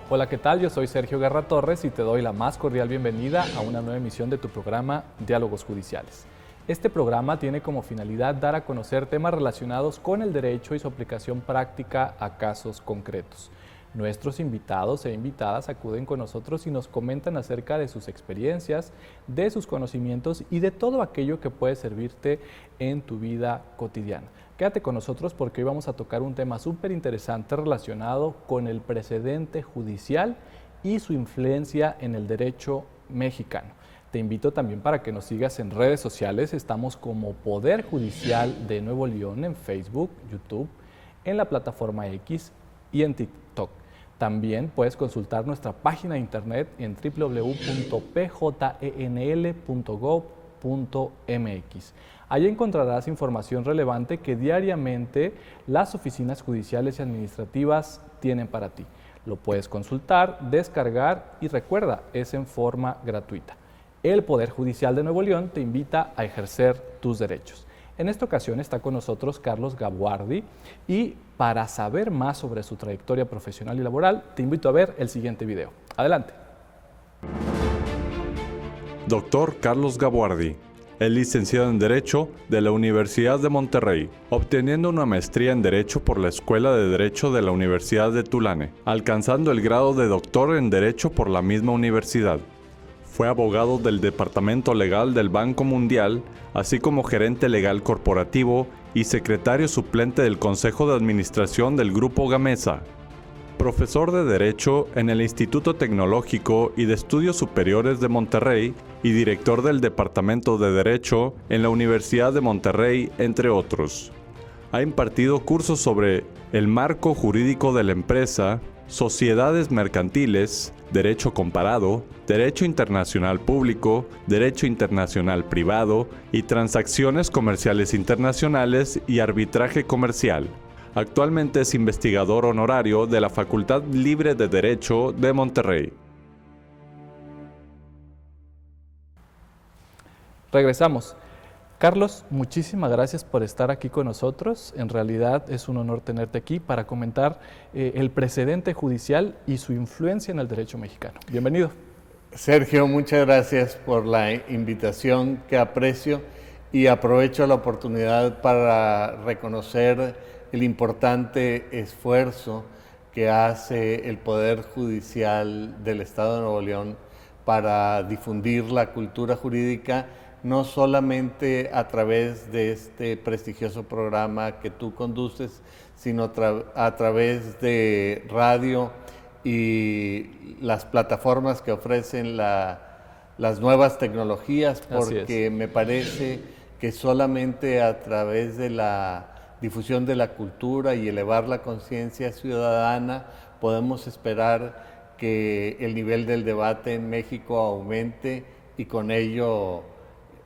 Hola, ¿qué tal? Yo soy Sergio Guerra Torres y te doy la más cordial bienvenida a una nueva emisión de tu programa Diálogos Judiciales. Este programa tiene como finalidad dar a conocer temas relacionados con el derecho y su aplicación práctica a casos concretos. Nuestros invitados e invitadas acuden con nosotros y nos comentan acerca de sus experiencias, de sus conocimientos y de todo aquello que puede servirte en tu vida cotidiana. Quédate con nosotros porque hoy vamos a tocar un tema súper interesante relacionado con el precedente judicial y su influencia en el derecho mexicano. Te invito también para que nos sigas en redes sociales. Estamos como Poder Judicial de Nuevo León en Facebook, YouTube, en la plataforma X y en TikTok. También puedes consultar nuestra página de internet en www.pjnl.gov.mx. Allí encontrarás información relevante que diariamente las oficinas judiciales y administrativas tienen para ti. Lo puedes consultar, descargar y recuerda, es en forma gratuita. El Poder Judicial de Nuevo León te invita a ejercer tus derechos. En esta ocasión está con nosotros Carlos Gabuardi y para saber más sobre su trayectoria profesional y laboral, te invito a ver el siguiente video. Adelante. Doctor Carlos Gabuardi es licenciado en Derecho de la Universidad de Monterrey, obteniendo una maestría en Derecho por la Escuela de Derecho de la Universidad de Tulane, alcanzando el grado de doctor en Derecho por la misma universidad. Fue abogado del Departamento Legal del Banco Mundial, así como gerente legal corporativo y secretario suplente del Consejo de Administración del Grupo Gamesa. Profesor de Derecho en el Instituto Tecnológico y de Estudios Superiores de Monterrey y director del Departamento de Derecho en la Universidad de Monterrey, entre otros. Ha impartido cursos sobre el marco jurídico de la empresa, sociedades mercantiles, derecho comparado, derecho internacional público, derecho internacional privado y transacciones comerciales internacionales y arbitraje comercial. Actualmente es investigador honorario de la Facultad Libre de Derecho de Monterrey. Regresamos. Carlos, muchísimas gracias por estar aquí con nosotros. En realidad es un honor tenerte aquí para comentar el precedente judicial y su influencia en el derecho mexicano. Bienvenido. Sergio, muchas gracias por la invitación que aprecio y aprovecho la oportunidad para reconocer el importante esfuerzo que hace el Poder Judicial del Estado de Nuevo León para difundir la cultura jurídica, no solamente a través de este prestigioso programa que tú conduces, sino a través de radio y las plataformas que ofrecen las nuevas tecnologías, porque me parece que solamente a través de la difusión de la cultura y elevar la conciencia ciudadana podemos esperar que el nivel del debate en México aumente y con ello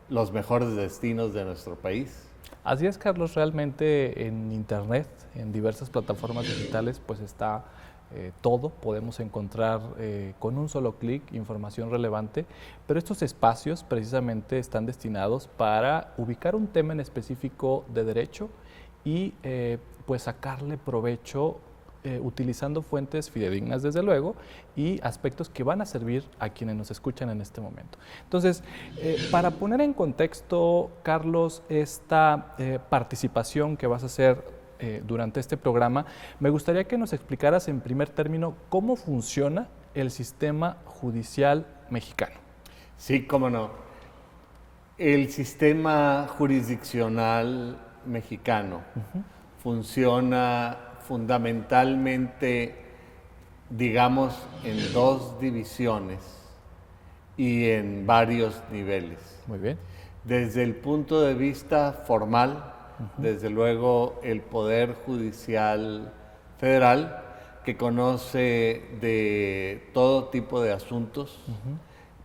los mejores destinos de nuestro país. Así es, Carlos, realmente en internet, en diversas plataformas digitales, pues está todo, podemos encontrar con un solo clic información relevante, pero estos espacios precisamente están destinados para ubicar un tema en específico de derecho y pues sacarle provecho utilizando fuentes fidedignas desde luego y aspectos que van a servir a quienes nos escuchan en este momento. Entonces, para poner en contexto, Carlos, esta participación que vas a hacer durante este programa, me gustaría que nos explicaras en primer término cómo funciona el sistema judicial mexicano. Sí, cómo no. El sistema jurisdiccional mexicano funciona fundamentalmente, digamos, en dos divisiones y en varios niveles. Muy bien. Desde el punto de vista formal, desde luego el Poder Judicial Federal, que conoce de todo tipo de asuntos,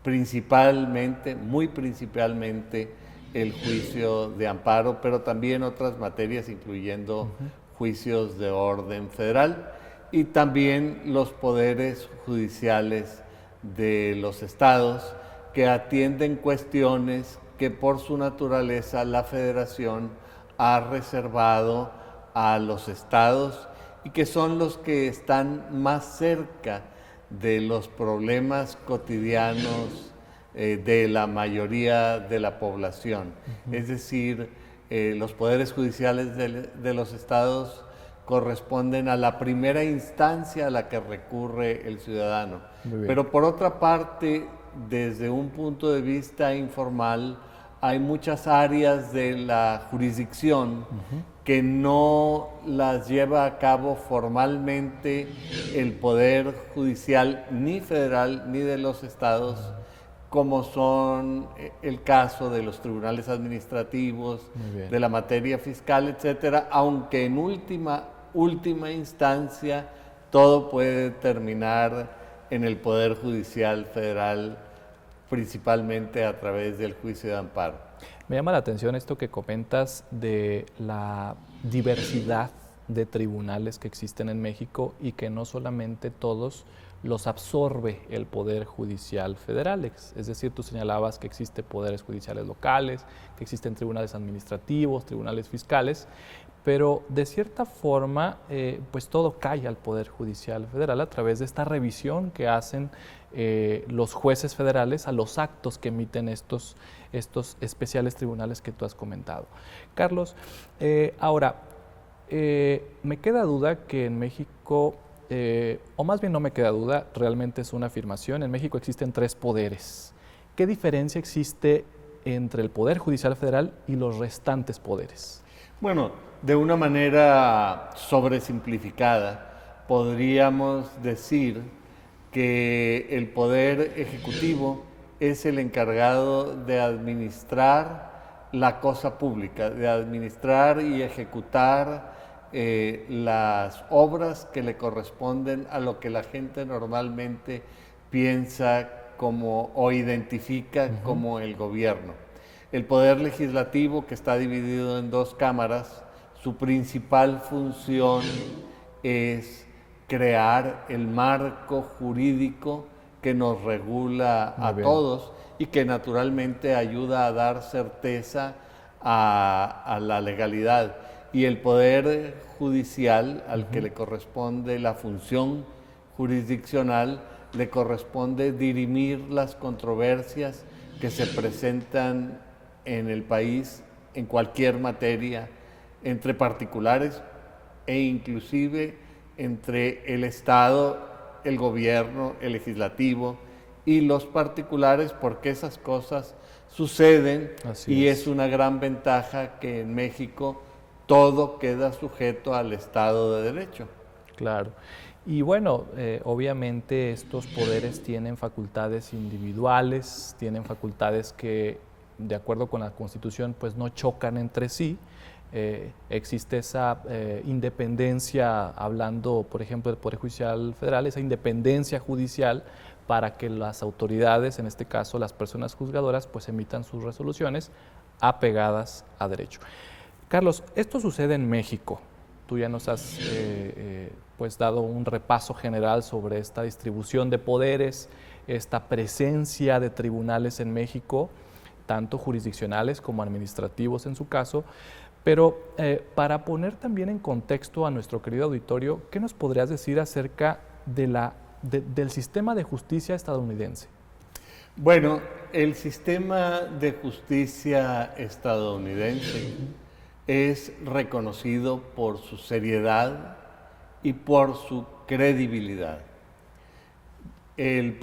principalmente, muy principalmente, el juicio de amparo, pero también otras materias, incluyendo juicios de orden federal, y también los poderes judiciales de los estados, que atienden cuestiones que por su naturaleza la Federación ha reservado a los estados y que son los que están más cerca de los problemas cotidianos de la mayoría de la población. Es decir, los poderes judiciales de los estados corresponden a la primera instancia a la que recurre el ciudadano. Pero por otra parte, desde un punto de vista informal, hay muchas áreas de la jurisdicción que no las lleva a cabo formalmente el Poder Judicial ni federal ni de los estados, como son el caso de los tribunales administrativos, de la materia fiscal, etcétera, aunque en última instancia todo puede terminar en el Poder Judicial Federal, principalmente a través del juicio de amparo. Me llama la atención esto que comentas de la diversidad de tribunales que existen en México y que no solamente todos los absorbe el Poder Judicial Federal. Es decir, tú señalabas que existen poderes judiciales locales, que existen tribunales administrativos, tribunales fiscales, pero de cierta forma pues todo cae al Poder Judicial Federal a través de esta revisión que hacen los jueces federales a los actos que emiten estos especiales tribunales que tú has comentado. Carlos, ahora, me queda duda que en México, o más bien no me queda duda, realmente es una afirmación, en México existen 3 poderes. ¿Qué diferencia existe entre el Poder Judicial Federal y los restantes poderes? Bueno, de una manera sobresimplificada, podríamos decir que el Poder Ejecutivo es el encargado de administrar la cosa pública, de administrar y ejecutar las obras que le corresponden a lo que la gente normalmente piensa como o identifica como el gobierno. El Poder Legislativo, que está dividido en 2 cámaras, su principal función es crear el marco jurídico que nos regula a todos y que naturalmente ayuda a dar certeza a la legalidad. Y el Poder Judicial, al que le corresponde la función jurisdiccional, le corresponde dirimir las controversias que se presentan en el país en cualquier materia, entre particulares e inclusive entre el Estado, el gobierno, el legislativo y los particulares, porque esas cosas suceden. Y es una gran ventaja que en México todo queda sujeto al Estado de Derecho. Claro. Y bueno, obviamente estos poderes tienen facultades individuales, tienen facultades que, de acuerdo con la Constitución, pues no chocan entre sí. Existe esa independencia, hablando, por ejemplo, del Poder Judicial Federal, esa independencia judicial para que las autoridades, en este caso las personas juzgadoras, pues emitan sus resoluciones apegadas a derecho. Carlos, esto sucede en México. Tú ya nos has pues dado un repaso general sobre esta distribución de poderes, esta presencia de tribunales en México, tanto jurisdiccionales como administrativos en su caso. Pero para poner también en contexto a nuestro querido auditorio, ¿qué nos podrías decir acerca del sistema de justicia estadounidense? Bueno, el sistema de justicia estadounidense es reconocido por su seriedad y por su credibilidad. El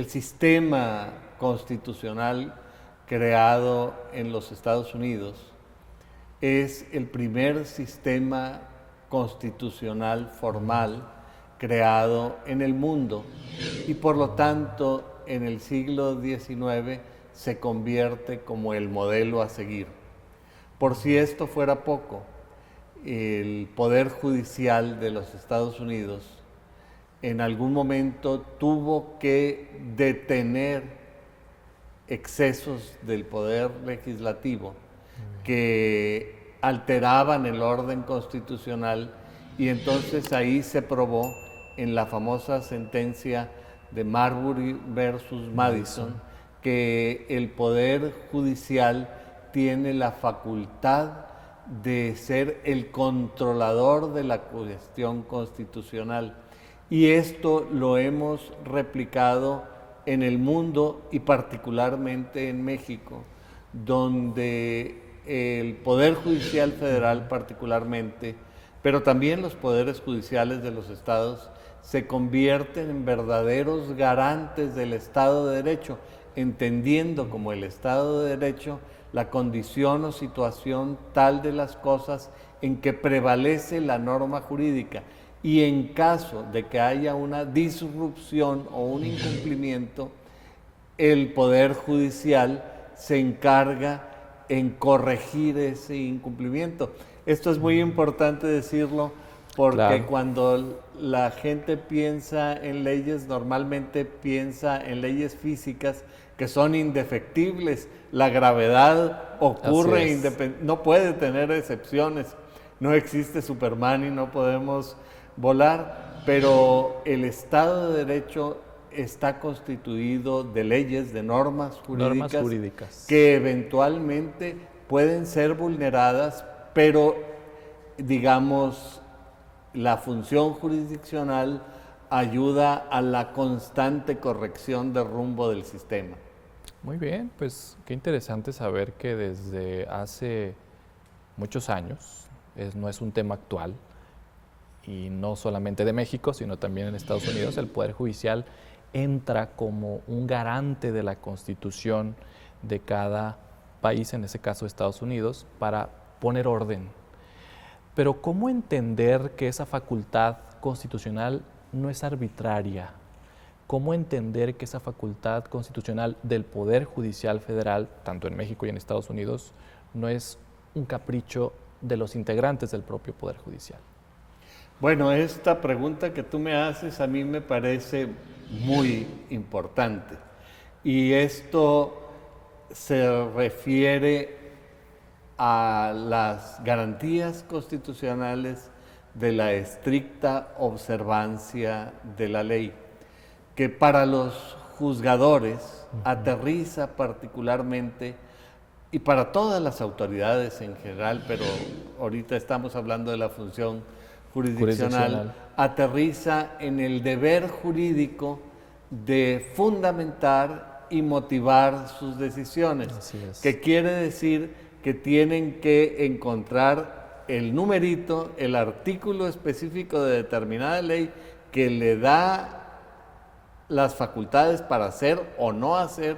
sistema constitucional creado en los Estados Unidos es el primer sistema constitucional formal creado en el mundo y por lo tanto en el siglo XIX se convierte como el modelo a seguir. Por si esto fuera poco, el Poder Judicial de los Estados Unidos en algún momento tuvo que detener excesos del Poder Legislativo que alteraban el orden constitucional, y entonces ahí se probó en la famosa sentencia de Marbury versus Madison que el Poder Judicial tiene la facultad de ser el controlador de la cuestión constitucional Y esto lo hemos replicado en el mundo y particularmente en México, donde el Poder Judicial Federal particularmente, pero también los poderes judiciales de los estados, se convierten en verdaderos garantes del Estado de Derecho, entendiendo como el Estado de Derecho la condición o situación tal de las cosas en que prevalece la norma jurídica, y en caso de que haya una disrupción o un incumplimiento, el Poder Judicial se encarga en corregir ese incumplimiento. Esto es muy importante decirlo porque Claro. cuando la gente piensa en leyes, normalmente piensa en leyes físicas que son indefectibles. La gravedad ocurre, Así es. no puede tener excepciones. No existe Superman y no podemos volar, pero el Estado de Derecho está constituido de leyes, de normas Jurídicas. que eventualmente pueden ser vulneradas, pero digamos, la función jurisdiccional ayuda a la constante corrección de rumbo del sistema. Muy bien, pues qué interesante saber que desde hace muchos años, no es un tema actual, y no solamente de México, sino también en Estados Unidos, el Poder Judicial entra como un garante de la Constitución de cada país, en ese caso Estados Unidos, para poner orden. Pero ¿cómo entender que esa facultad constitucional no es arbitraria? ¿Cómo entender que esa facultad constitucional del Poder Judicial Federal, tanto en México y en Estados Unidos, no es un capricho de los integrantes del propio Poder Judicial? Bueno, esta pregunta que tú me haces a mí me parece muy importante. Y esto se refiere a las garantías constitucionales de la estricta observancia de la ley, que para los juzgadores aterriza particularmente, y para todas las autoridades en general, pero ahorita estamos hablando de la función jurisdiccional, aterriza en el deber jurídico de fundamentar y motivar sus decisiones. Así es. Que quiere decir que tienen que encontrar el numerito, el artículo específico de determinada ley que le da las facultades para hacer o no hacer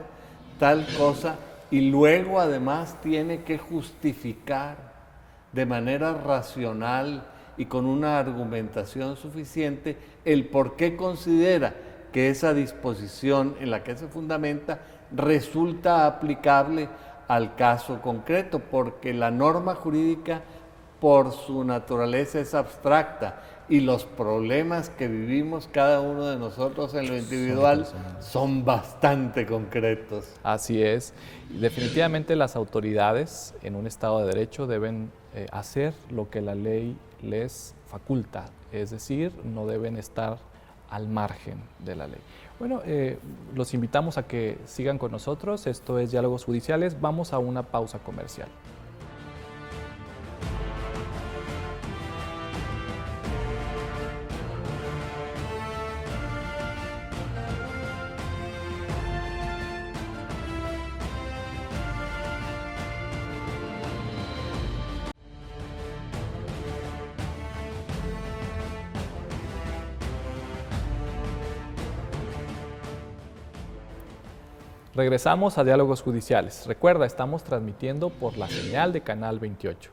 tal cosa, y luego además tiene que justificar de manera racional y con una argumentación suficiente el por qué considera que esa disposición en la que se fundamenta resulta aplicable al caso concreto, porque la norma jurídica por su naturaleza es abstracta y los problemas que vivimos cada uno de nosotros en lo individual son bastante concretos. Así es. Definitivamente las autoridades en un Estado de Derecho deben hacer lo que la ley les faculta, es decir, no deben estar al margen de la ley. Bueno, los invitamos a que sigan con nosotros. Esto es Diálogos Judiciales. Vamos a una pausa comercial. Regresamos a Diálogos Judiciales. Recuerda, estamos transmitiendo por la señal de Canal 28.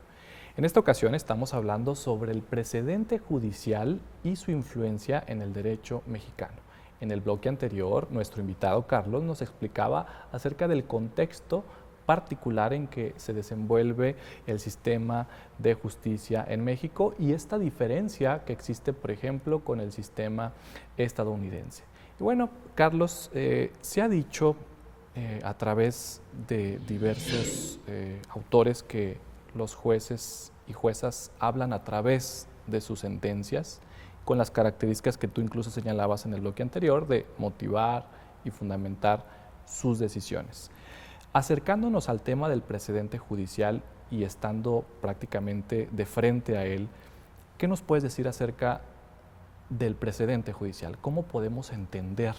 En esta ocasión estamos hablando sobre el precedente judicial y su influencia en el derecho mexicano. En el bloque anterior, nuestro invitado Carlos nos explicaba acerca del contexto particular en que se desenvuelve el sistema de justicia en México y esta diferencia que existe, por ejemplo, con el sistema estadounidense. Y bueno, Carlos, se ha dicho a través de diversos autores que los jueces y juezas hablan a través de sus sentencias, con las características que tú incluso señalabas en el bloque anterior, de motivar y fundamentar sus decisiones. Acercándonos al tema del precedente judicial y estando prácticamente de frente a él, ¿qué nos puedes decir acerca del precedente judicial. ¿Cómo podemos entender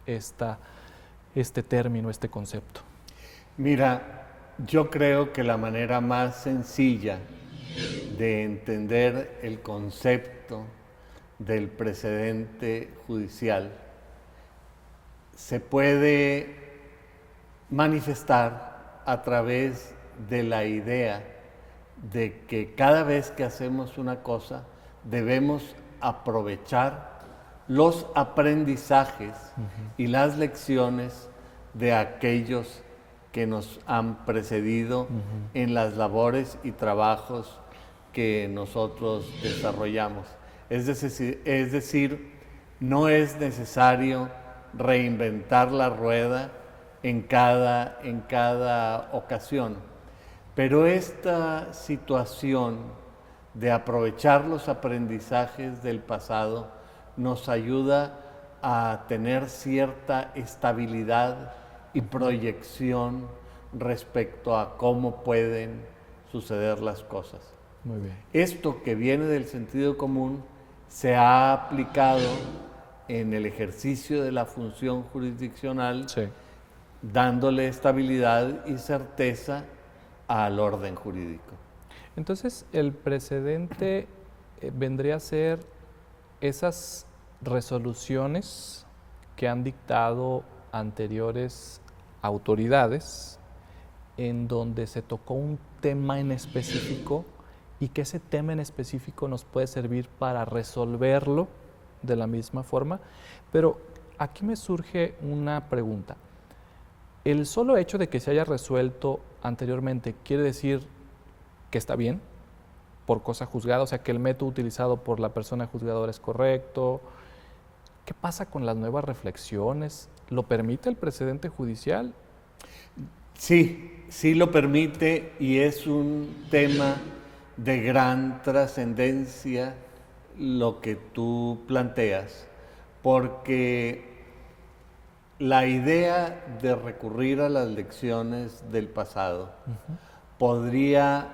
este término, este concepto? Mira, yo creo que la manera más sencilla de entender el concepto del precedente judicial se puede manifestar a través de la idea de que cada vez que hacemos una cosa debemos aprovechar los aprendizajes y las lecciones de aquellos que nos han precedido en las labores y trabajos que nosotros desarrollamos. Es decir, no es necesario reinventar la rueda en cada ocasión, pero esta situación de aprovechar los aprendizajes del pasado nos ayuda a tener cierta estabilidad y proyección respecto a cómo pueden suceder las cosas. Muy bien. Esto que viene del sentido común se ha aplicado en el ejercicio de la función jurisdiccional, Sí. dándole estabilidad y certeza al orden jurídico. Entonces, el precedente vendría a ser esas resoluciones que han dictado anteriores autoridades en donde se tocó un tema en específico y que ese tema en específico nos puede servir para resolverlo de la misma forma. Pero aquí me surge una pregunta. ¿El solo hecho de que se haya resuelto anteriormente quiere decir que está bien por cosa juzgada? O sea, que el método utilizado por la persona juzgadora es correcto. ¿Qué pasa con las nuevas reflexiones? ¿Lo permite el precedente judicial? Sí lo permite y es un tema de gran trascendencia lo que tú planteas, porque la idea de recurrir a las lecciones del pasado podría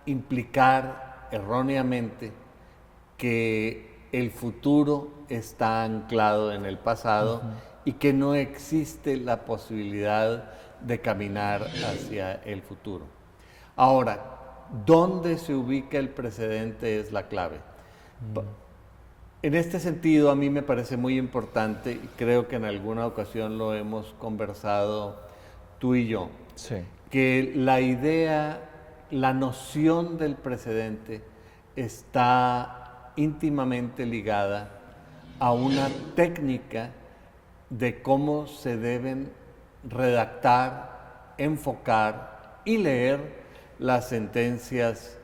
implicar erróneamente que el futuro está anclado en el pasado y que no existe la posibilidad de caminar hacia el futuro. Ahora, ¿dónde se ubica el precedente es la clave? En este sentido, a mí me parece muy importante, y creo que en alguna ocasión lo hemos conversado tú y yo, Sí. que la noción del precedente está íntimamente ligada a una técnica de cómo se deben redactar, enfocar y leer las sentencias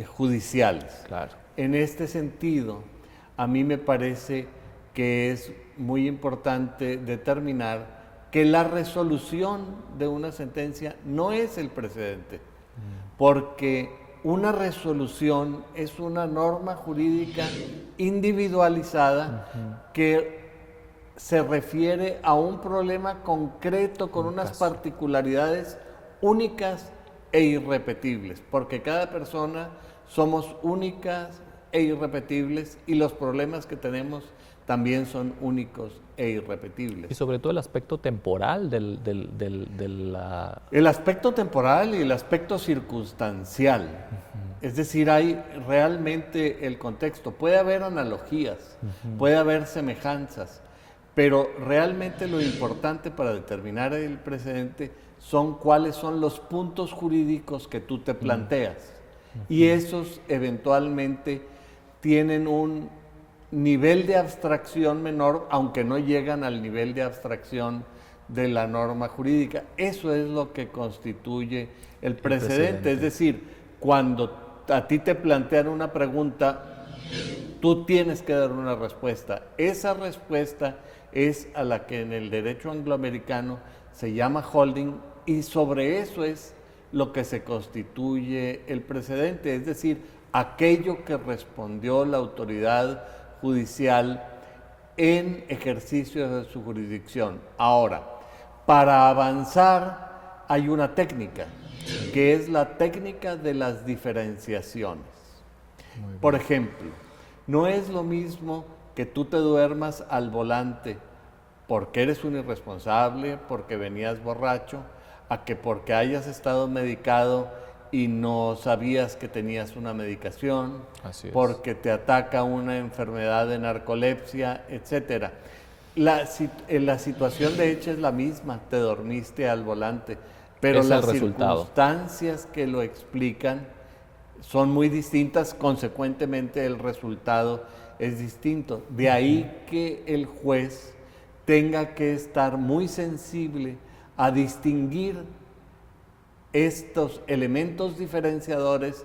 judiciales. Claro. En este sentido, a mí me parece que es muy importante determinar que la resolución de una sentencia no es el precedente, porque una resolución es una norma jurídica individualizada que se refiere a un problema concreto con unas particularidades únicas e irrepetibles, porque cada persona somos únicas e irrepetibles y los problemas que tenemos también son únicos e irrepetibles. Y sobre todo el aspecto temporal El aspecto temporal y el aspecto circunstancial. Es decir, hay realmente el contexto. Puede haber analogías, puede haber semejanzas, pero realmente lo importante para determinar el precedente son cuáles son los puntos jurídicos que tú te planteas. Y esos eventualmente tienen un nivel de abstracción menor, aunque no llegan al nivel de abstracción de la norma jurídica. Eso es lo que constituye el precedente. Es decir, cuando a ti te plantean una pregunta, tú tienes que dar una respuesta. Esa respuesta es a la que en el derecho angloamericano se llama holding, y sobre eso es lo que se constituye el precedente, es decir, aquello que respondió la autoridad judicial en ejercicio de su jurisdicción. Ahora, para avanzar hay una técnica, que es la técnica de las diferenciaciones. Por ejemplo, No es lo mismo que tú te duermas al volante porque eres un irresponsable, porque venías borracho, a que porque hayas estado medicado y no sabías que tenías una medicación, Así es. porque te ataca una enfermedad de narcolepsia, etc. La situación de hecho es la misma, te dormiste al volante, pero Es el las resultado. circunstancias que lo explican son muy distintas, consecuentemente el resultado es distinto. De ahí que el juez tenga que estar muy sensible a distinguir estos elementos diferenciadores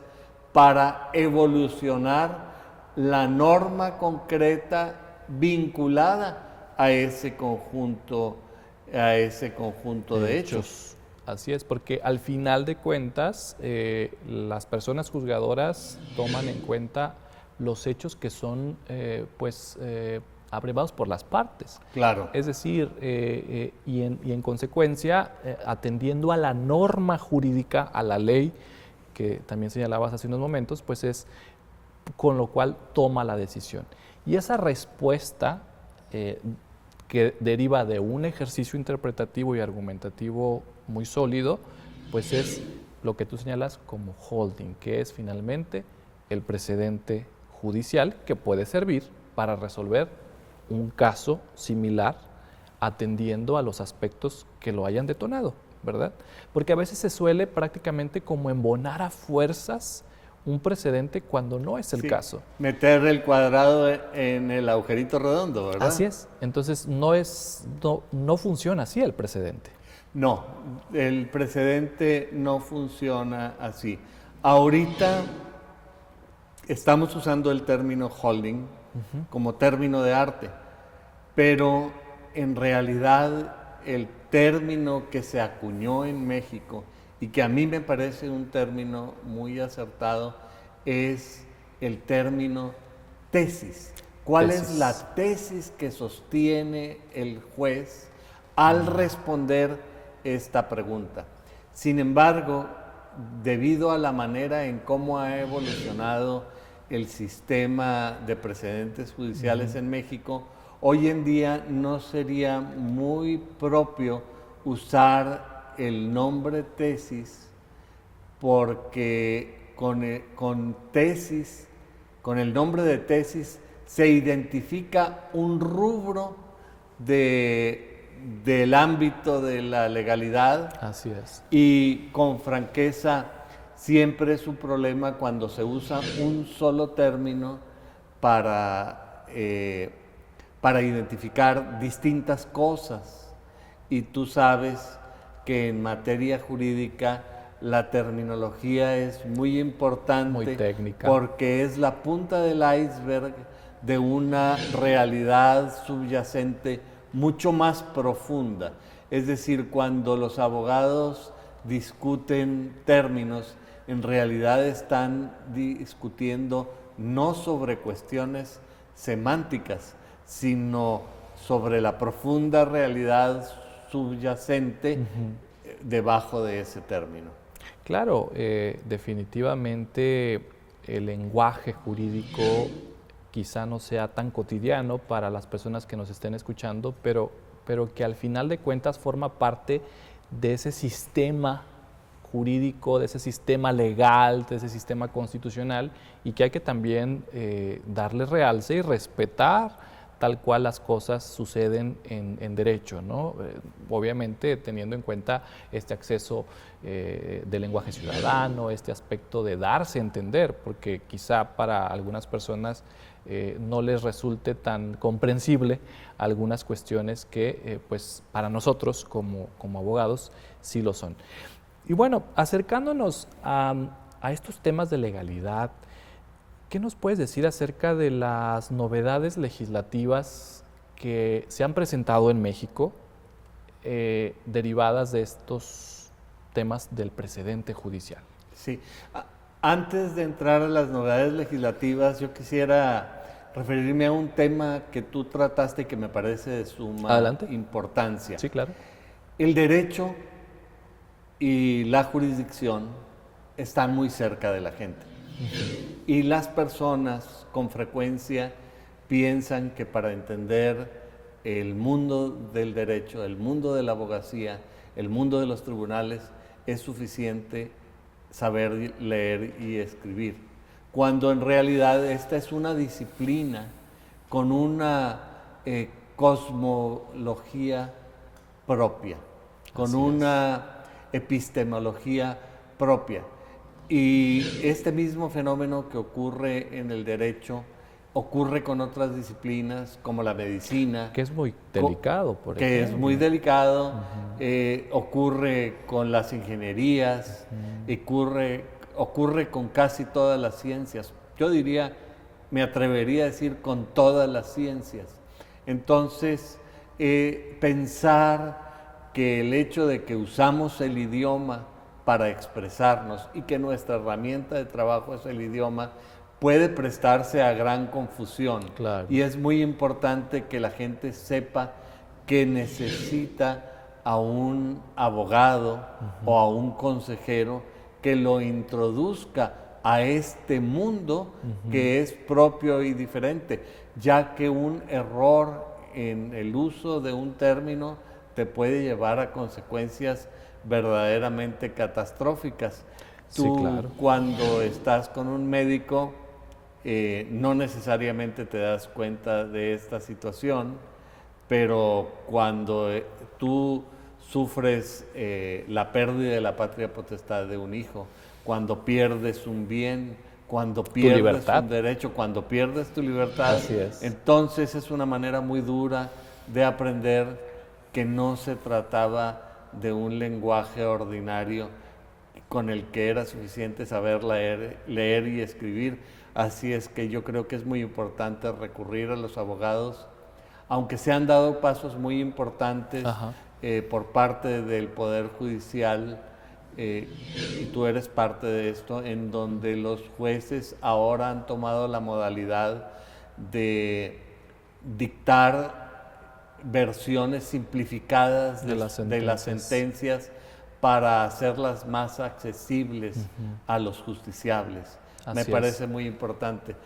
para evolucionar la norma concreta vinculada a ese conjunto de hechos. Así es, porque al final de cuentas, las personas juzgadoras toman en cuenta los hechos que son, abrevados por las partes. Claro. Es decir, y en consecuencia, atendiendo a la norma jurídica, a la ley, que también señalabas hace unos momentos, pues es con lo cual toma la decisión. Y esa respuesta que deriva de un ejercicio interpretativo y argumentativo muy sólido, pues es lo que tú señalas como holding, que es finalmente el precedente judicial que puede servir para resolver un caso similar atendiendo a los aspectos que lo hayan detonado, ¿verdad? Porque a veces se suele prácticamente como embonar a fuerzas un precedente cuando no es el caso. Meter el cuadrado en el agujerito redondo, ¿verdad? Así es. Entonces no funciona así el precedente. No, el precedente no funciona así. Ahorita estamos usando el término holding como término de arte, pero en realidad el término que se acuñó en México y que a mí me parece un término muy acertado es el término tesis. ¿Cuál es la tesis que sostiene el juez al responder esta pregunta? Sin embargo, debido a la manera en cómo ha evolucionado el sistema de precedentes judiciales en México, hoy en día no sería muy propio usar el nombre tesis, porque con tesis, con el nombre de tesis, se identifica un rubro del ámbito de la legalidad. Así es. Y con franqueza, siempre es un problema cuando se usa un solo término para identificar distintas cosas. Y tú sabes que en materia jurídica la terminología es muy importante, muy técnica, porque es la punta del iceberg de una realidad subyacente mucho más profunda. Es decir, cuando los abogados discuten términos, en realidad están discutiendo no sobre cuestiones semánticas, sino sobre la profunda realidad subyacente debajo de ese término. Claro, definitivamente el lenguaje jurídico quizá no sea tan cotidiano para las personas que nos estén escuchando, pero que al final de cuentas forma parte de ese sistema jurídico, de ese sistema legal, de ese sistema constitucional, y que hay que también darle realce y respetar tal cual las cosas suceden en derecho, ¿no? Obviamente teniendo en cuenta este acceso del lenguaje ciudadano, este aspecto de darse a entender, porque quizá para algunas personas no les resulte tan comprensible algunas cuestiones que pues para nosotros como abogados sí lo son. Y bueno, acercándonos a estos temas de legalidad, ¿qué nos puedes decir acerca de las novedades legislativas que se han presentado en México derivadas de estos temas del precedente judicial? Sí. Antes de entrar a las novedades legislativas, yo quisiera referirme a un tema que tú trataste y que me parece de suma importancia. Sí, claro. El derecho y la jurisdicción están muy cerca de la gente. Y las personas con frecuencia piensan que para entender el mundo del derecho, el mundo de la abogacía, el mundo de los tribunales, es suficiente saber leer y escribir, cuando en realidad esta es una disciplina con una cosmología propia, con una epistemología propia. Y este mismo fenómeno que ocurre en el derecho ocurre con otras disciplinas como la medicina. Que es muy delicado, por ejemplo. Que es muy delicado, ocurre con las ingenierías, ocurre con casi todas las ciencias. Yo diría, me atrevería a decir con todas las ciencias. Entonces, pensar que el hecho de que usamos el idioma para expresarnos y que nuestra herramienta de trabajo es el idioma, puede prestarse a gran confusión. Claro. Y es muy importante que la gente sepa que necesita a un abogado o a un consejero que lo introduzca a este mundo que es propio y diferente, ya que un error en el uso de un término te puede llevar a consecuencias verdaderamente catastróficas. Tú, Sí, claro. cuando estás con un médico, no necesariamente te das cuenta de esta situación, pero cuando tú sufres la pérdida de la patria potestad de un hijo, cuando pierdes un bien, cuando pierdes un derecho, cuando pierdes tu libertad, Así es. Entonces es una manera muy dura de aprender que no se trataba de un lenguaje ordinario con el que era suficiente saber leer y escribir. Así es que yo creo que es muy importante recurrir a los abogados, aunque se han dado pasos muy importantes por parte del Poder Judicial, y tú eres parte de esto, en donde los jueces ahora han tomado la modalidad de dictar versiones simplificadas de las sentencias para hacerlas más accesibles a los justiciables. Me parece muy importante.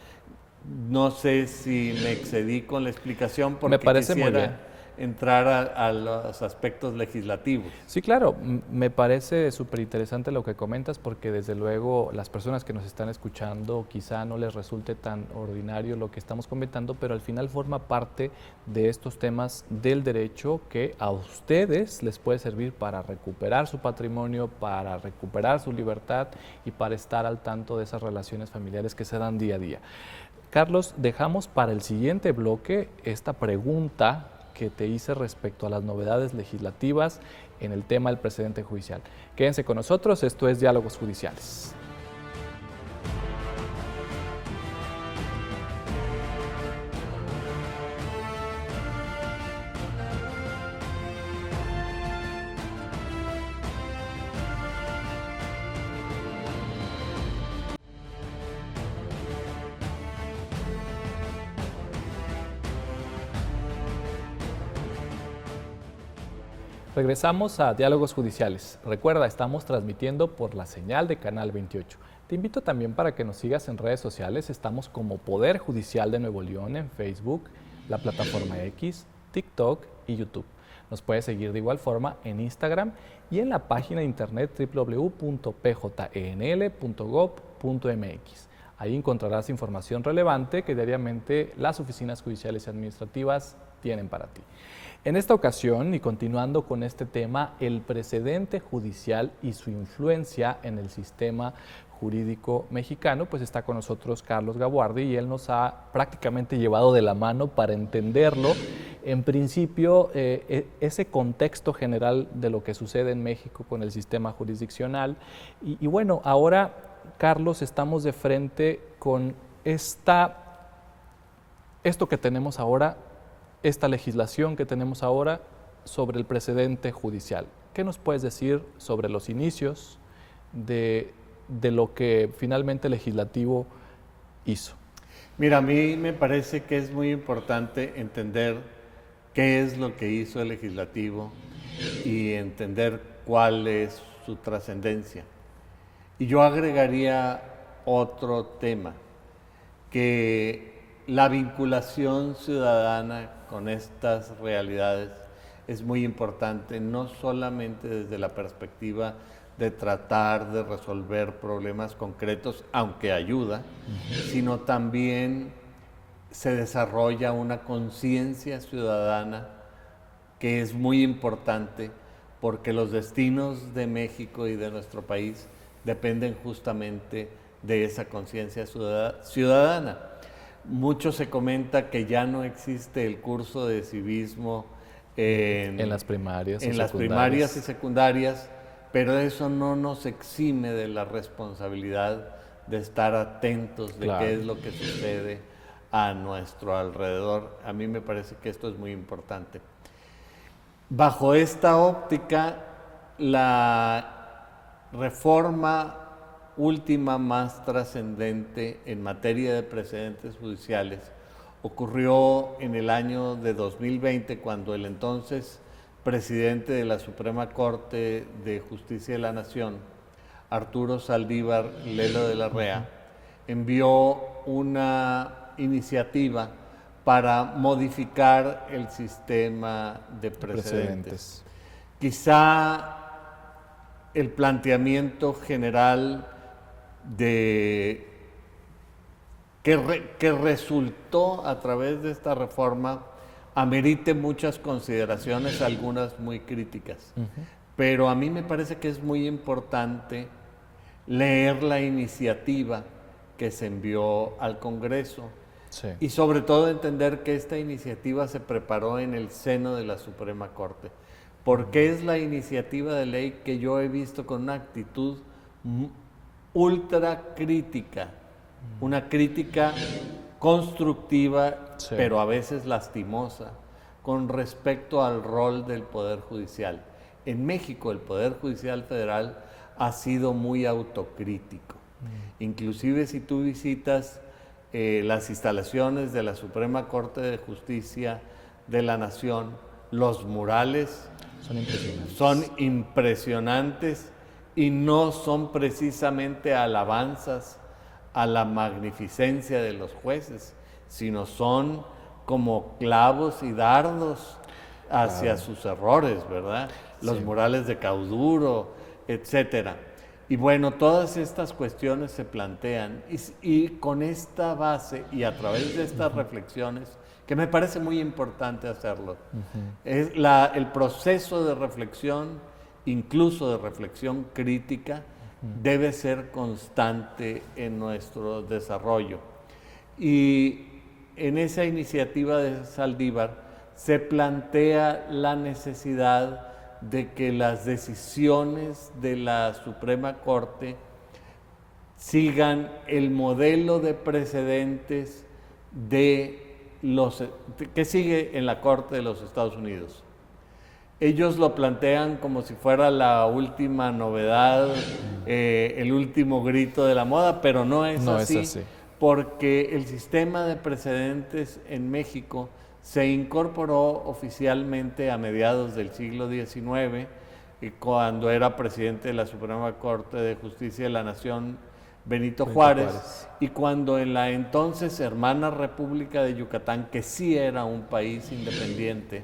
No sé si me excedí con la explicación porque quisiera entrar a los aspectos legislativos. Sí, claro, me parece súper interesante lo que comentas porque desde luego las personas que nos están escuchando quizá no les resulte tan ordinario lo que estamos comentando, pero al final forma parte de estos temas del derecho que a ustedes les puede servir para recuperar su patrimonio, para recuperar su libertad y para estar al tanto de esas relaciones familiares que se dan día a día. Carlos, dejamos para el siguiente bloque esta pregunta que te hice respecto a las novedades legislativas en el tema del precedente judicial. Quédense con nosotros, esto es Diálogos Judiciales. Regresamos a Diálogos Judiciales. Recuerda, estamos transmitiendo por la señal de Canal 28. Te invito también para que nos sigas en redes sociales. Estamos como Poder Judicial de Nuevo León en Facebook, la plataforma X, TikTok y YouTube. Nos puedes seguir de igual forma en Instagram y en la página de internet www.pjnl.gov.mx. Ahí encontrarás información relevante que diariamente las oficinas judiciales y administrativas tienen para ti. En esta ocasión, y continuando con este tema, el precedente judicial y su influencia en el sistema jurídico mexicano, pues está con nosotros Carlos Gabuardi y él nos ha prácticamente llevado de la mano para entenderlo. En principio, ese contexto general de lo que sucede en México con el sistema jurisdiccional. Y bueno, ahora, Carlos, estamos de frente con esto que tenemos ahora, esta legislación que tenemos ahora sobre el precedente judicial. ¿Qué nos puedes decir sobre los inicios de lo que finalmente el legislativo hizo? Mira, a mí me parece que es muy importante entender qué es lo que hizo el legislativo y entender cuál es su trascendencia. Y yo agregaría otro tema, que la vinculación ciudadana con estas realidades es muy importante, no solamente desde la perspectiva de tratar de resolver problemas concretos, aunque ayuda, sino también se desarrolla una conciencia ciudadana que es muy importante porque los destinos de México y de nuestro país dependen justamente de esa conciencia ciudadana. Mucho se comenta que ya no existe el curso de civismo en las primarias y secundarias, pero eso no nos exime de la responsabilidad de estar atentos de qué es lo que sucede a nuestro alrededor. A mí me parece que esto es muy importante. Bajo esta óptica, la reforma última más trascendente en materia de precedentes judiciales ocurrió en el año de 2020, cuando el entonces presidente de la Suprema Corte de Justicia de la Nación, Arturo Saldívar Lelo de la Rea, envió una iniciativa para modificar el sistema de precedentes. Quizá el planteamiento general que resultó a través de esta reforma amerite muchas consideraciones, algunas muy críticas. Pero a mí me parece que es muy importante leer la iniciativa que se envió al Congreso. Sí. Y sobre todo entender que esta iniciativa se preparó en el seno de la Suprema Corte, porque es la iniciativa de ley que yo he visto con una actitud ultra crítica, una crítica constructiva, sí, pero a veces lastimosa, con respecto al rol del Poder Judicial. En México el Poder Judicial Federal ha sido muy autocrítico. Inclusive si tú visitas las instalaciones de la Suprema Corte de Justicia de la Nación, los murales son impresionantes y no son precisamente alabanzas a la magnificencia de los jueces, sino son como clavos y dardos hacia sus errores, ¿verdad? Los murales de Cauduro, etcétera. Y bueno, todas estas cuestiones se plantean y con esta base y a través de estas reflexiones, que me parece muy importante hacerlo, es el proceso de reflexión, incluso de reflexión crítica, debe ser constante en nuestro desarrollo. Y en esa iniciativa de Saldívar se plantea la necesidad de que las decisiones de la Suprema Corte sigan el modelo de precedentes que sigue en la Corte de los Estados Unidos. Ellos lo plantean como si fuera la última novedad, el último grito de la moda, pero no es así, porque el sistema de precedentes en México se incorporó oficialmente a mediados del siglo XIX, cuando era presidente de la Suprema Corte de Justicia de la Nación Benito Juárez, y cuando en la entonces hermana República de Yucatán, que sí era un país independiente,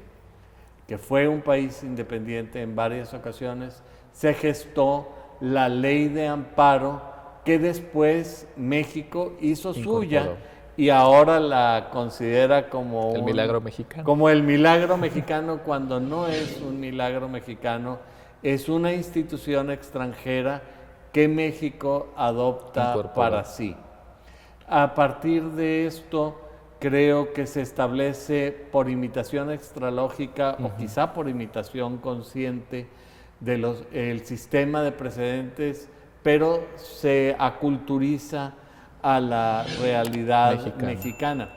que fue un país independiente en varias ocasiones, se gestó la Ley de Amparo, que después México hizo suya y ahora la considera como el milagro mexicano. Como el milagro mexicano, cuando no es un milagro mexicano, es una institución extranjera que México adopta para sí. A partir de esto, creo que se establece por imitación extralógica o quizá por imitación consciente el sistema de precedentes, pero se aculturiza a la realidad mexicana.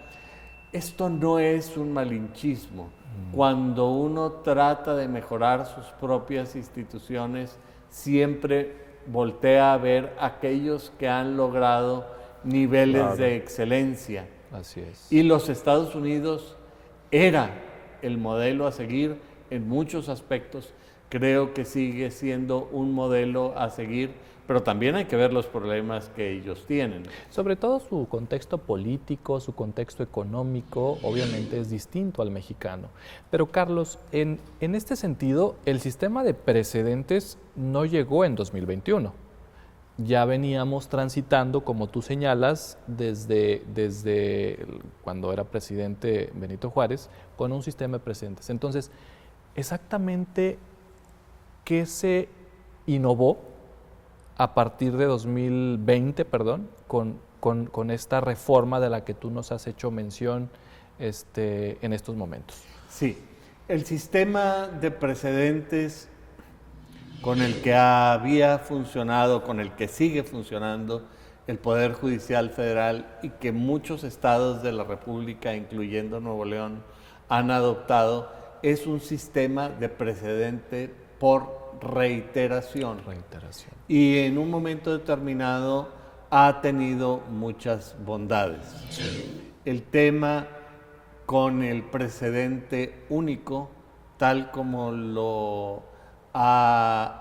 Esto no es un malinchismo. Cuando uno trata de mejorar sus propias instituciones, siempre voltea a ver aquellos que han logrado niveles de excelencia. Así es. Y los Estados Unidos era el modelo a seguir en muchos aspectos, creo que sigue siendo un modelo a seguir, pero también hay que ver los problemas que ellos tienen. Sobre todo su contexto político, su contexto económico, obviamente es distinto al mexicano. Pero Carlos, en este sentido, el sistema de precedentes no llegó en 2021. Ya veníamos transitando, como tú señalas, desde cuando era presidente Benito Juárez, con un sistema de precedentes. Entonces, exactamente, ¿qué se innovó a partir de 2020, con esta reforma de la que tú nos has hecho mención en estos momentos? Sí, el sistema de precedentes con el que había funcionado, con el que sigue funcionando el Poder Judicial Federal y que muchos estados de la República, incluyendo Nuevo León, han adoptado, es un sistema de precedente por reiteración. Y en un momento determinado ha tenido muchas bondades. Sí. El tema con el precedente único, tal como lo ha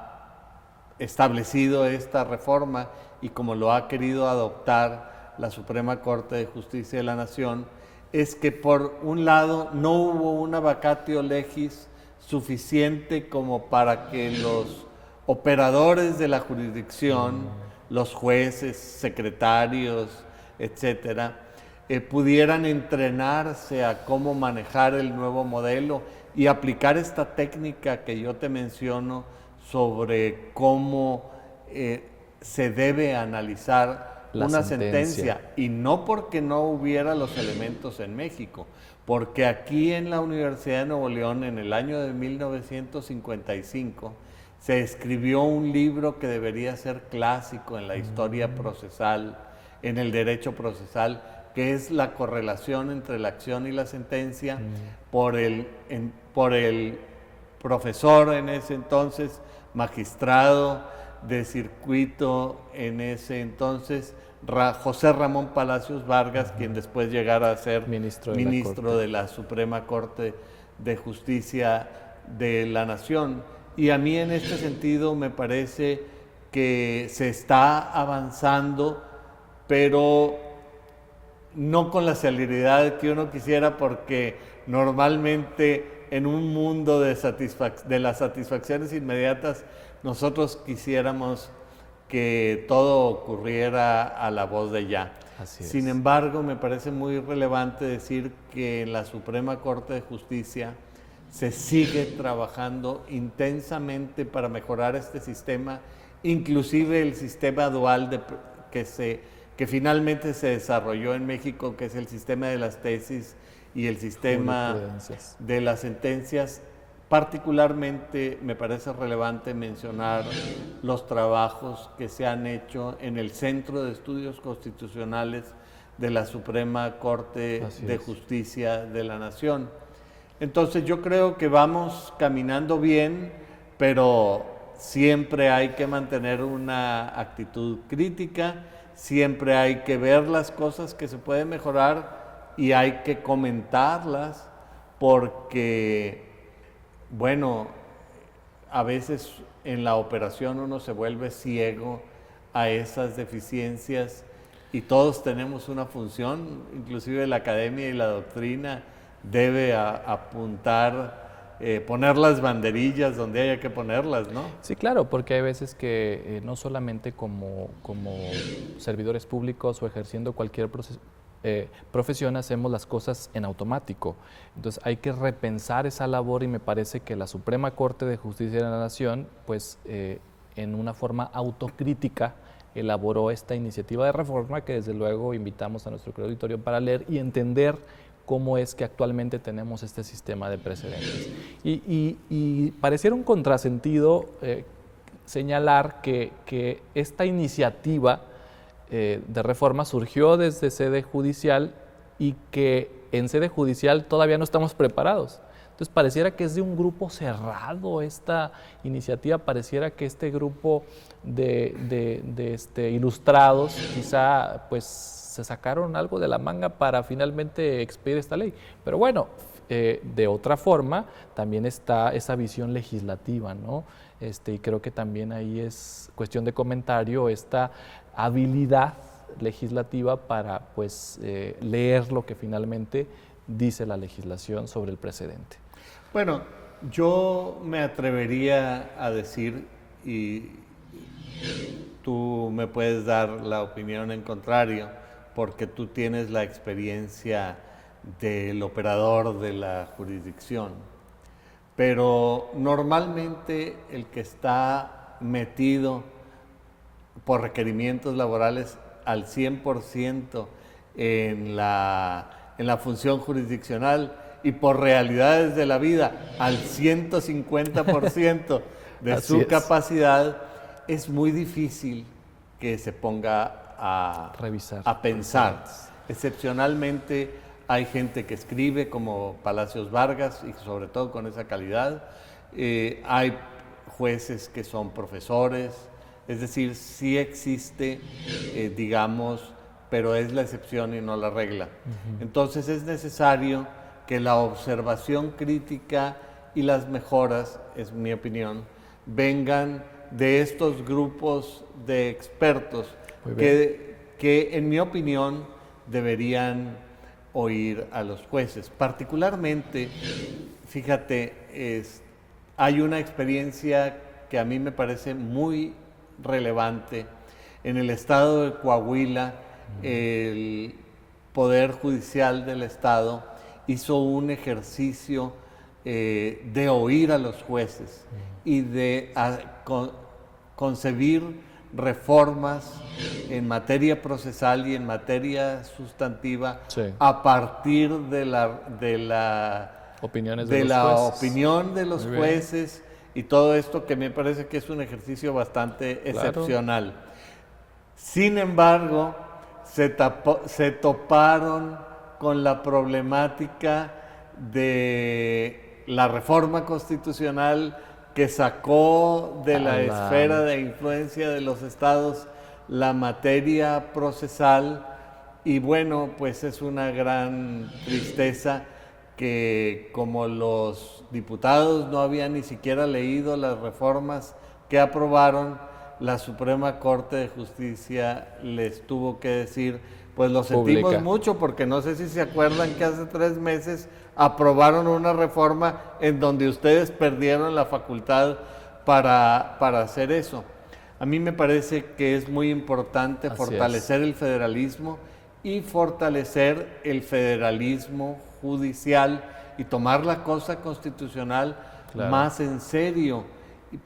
establecido esta reforma y como lo ha querido adoptar la Suprema Corte de Justicia de la Nación, es que por un lado no hubo una vacatio legis suficiente como para que los operadores de la jurisdicción, los jueces, secretarios, etcétera, pudieran entrenarse a cómo manejar el nuevo modelo y aplicar esta técnica que yo te menciono sobre cómo se debe analizar una sentencia. Y no porque no hubiera los elementos en México, porque aquí en la Universidad de Nuevo León, en el año de 1955, se escribió un libro que debería ser clásico en la historia procesal, en el derecho procesal, que es la correlación entre la acción y la sentencia, por el profesor en ese entonces, magistrado de circuito en ese entonces, José Ramón Palacios Vargas, quien después llegara a ser ministro de la Suprema Corte de Justicia de la Nación. Y a mí en este sentido me parece que se está avanzando, pero no con la celeridad que uno quisiera, porque normalmente en un mundo de las satisfacciones inmediatas, nosotros quisiéramos que todo ocurriera a la voz de ya. Sin embargo, me parece muy relevante decir que en la Suprema Corte de Justicia se sigue trabajando intensamente para mejorar este sistema, inclusive el sistema dual que finalmente se desarrolló en México, que es el sistema de las tesis y el sistema de las sentencias. Particularmente me parece relevante mencionar los trabajos que se han hecho en el Centro de Estudios Constitucionales de la Suprema Corte de Justicia de la Nación. Entonces yo creo que vamos caminando bien, pero siempre hay que mantener una actitud crítica, siempre hay que ver las cosas que se pueden mejorar y hay que comentarlas, porque, bueno, a veces en la operación uno se vuelve ciego a esas deficiencias y todos tenemos una función, inclusive la academia y la doctrina debe apuntar, poner las banderillas donde haya que ponerlas, ¿no? Sí, claro, porque hay veces que no solamente como servidores públicos o ejerciendo cualquier profesión hacemos las cosas en automático. Entonces hay que repensar esa labor y me parece que la Suprema Corte de Justicia de la Nación, pues en una forma autocrítica, elaboró esta iniciativa de reforma que desde luego invitamos a nuestro auditorio para leer y entender cómo es que actualmente tenemos este sistema de precedentes. Y pareciera un contrasentido señalar que esta iniciativa de reforma surgió desde sede judicial y que en sede judicial todavía no estamos preparados. Entonces pareciera que es de un grupo cerrado esta iniciativa, pareciera que este grupo de ilustrados quizá pues se sacaron algo de la manga para finalmente expedir esta ley. Pero bueno, de otra forma, también está esa visión legislativa, ¿no? Y creo que también ahí es cuestión de comentario esta habilidad legislativa para pues leer lo que finalmente dice la legislación sobre el precedente. Bueno, yo me atrevería a decir, y tú me puedes dar la opinión en contrario, porque tú tienes la experiencia del operador de la jurisdicción, pero normalmente el que está metido por requerimientos laborales al 100% en la función jurisdiccional y por realidades de la vida al 150% de su capacidad, es muy difícil que se ponga a revisar, a pensar. Excepcionalmente hay gente que escribe como Palacios Vargas y sobre todo con esa calidad. Hay jueces que son profesores, es decir, sí existe, digamos, pero es la excepción y no la regla. Entonces es necesario que la observación crítica y las mejoras, es mi opinión, vengan de estos grupos de expertos que en mi opinión deberían oír a los jueces. Particularmente, fíjate, hay una experiencia que a mí me parece muy relevante. En el estado de Coahuila, el Poder Judicial del Estado hizo un ejercicio de oír a los jueces y de concebir reformas en materia procesal y en materia sustantiva a partir de la opinión de los jueces y todo esto, que me parece que es un ejercicio bastante excepcional. Sin embargo, se toparon con la problemática de la reforma constitucional que sacó de la esfera de influencia de los estados la materia procesal, y bueno, pues es una gran tristeza que como los diputados no habían ni siquiera leído las reformas que aprobaron, la Suprema Corte de Justicia les tuvo que decir, pues lo sentimos mucho, porque no sé si se acuerdan que hace 3 meses aprobaron una reforma en donde ustedes perdieron la facultad para hacer eso. A mí me parece que es muy importante fortalecer el federalismo y fortalecer el federalismo judicial y tomar la cosa constitucional más en serio.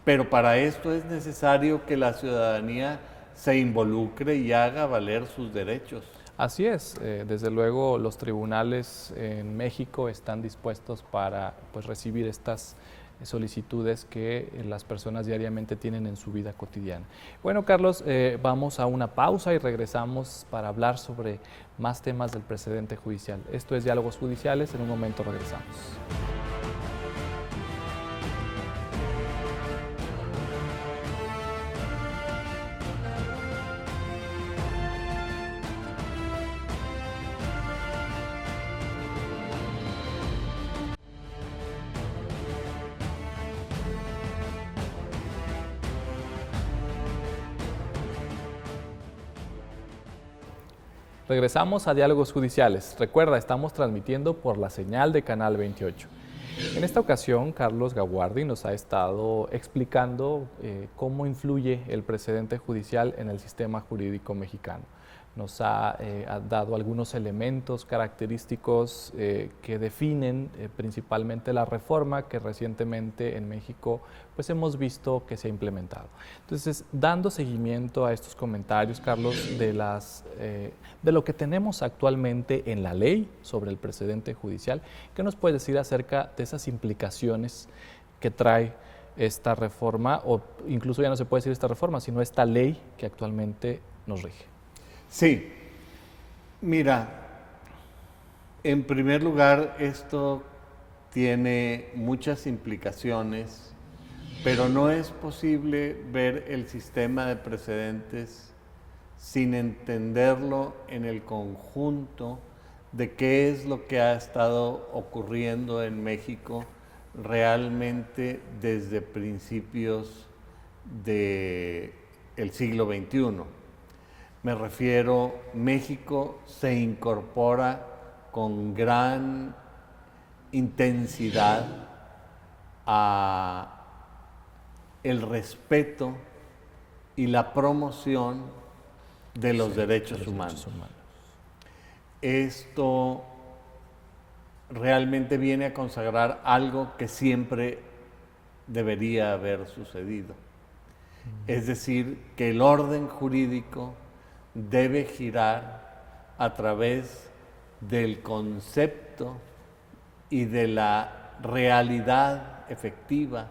Pero para esto es necesario que la ciudadanía se involucre y haga valer sus derechos. Así es, desde luego los tribunales en México están dispuestos para pues, recibir estas solicitudes que las personas diariamente tienen en su vida cotidiana. Bueno, Carlos, vamos a una pausa y regresamos para hablar sobre más temas del precedente judicial. Esto es Diálogos Judiciales, en un momento regresamos. Regresamos a Diálogos Judiciales. Recuerda, estamos transmitiendo por la señal de Canal 28. En esta ocasión, Carlos Gaguardi nos ha estado explicando cómo influye el precedente judicial en el sistema jurídico mexicano. Nos ha dado algunos elementos característicos que definen principalmente la reforma que recientemente en México pues hemos visto que se ha implementado. Entonces, dando seguimiento a estos comentarios, Carlos, de lo que tenemos actualmente en la ley sobre el precedente judicial, ¿qué nos puedes decir acerca de esas implicaciones que trae esta reforma, o incluso ya no se puede decir esta reforma, sino esta ley que actualmente nos rige? Sí, mira, en primer lugar, esto tiene muchas implicaciones, pero no es posible ver el sistema de precedentes sin entenderlo en el conjunto de qué es lo que ha estado ocurriendo en México realmente desde principios del siglo XXI. Me refiero, México se incorpora con gran intensidad a el respeto y la promoción de los derechos humanos. Esto realmente viene a consagrar algo que siempre debería haber sucedido. Es decir, que el orden jurídico debe girar a través del concepto y de la realidad efectiva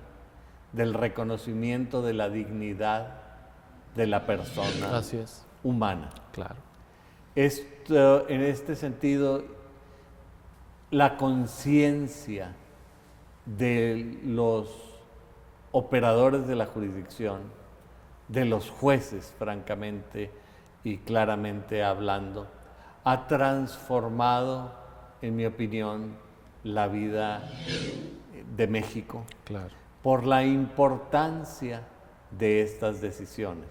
del reconocimiento de la dignidad de la persona humana. Claro. Esto, en este sentido, la conciencia de los operadores de la jurisdicción, de los jueces, francamente y claramente hablando, ha transformado, en mi opinión, la vida de México, claro, por la importancia de estas decisiones.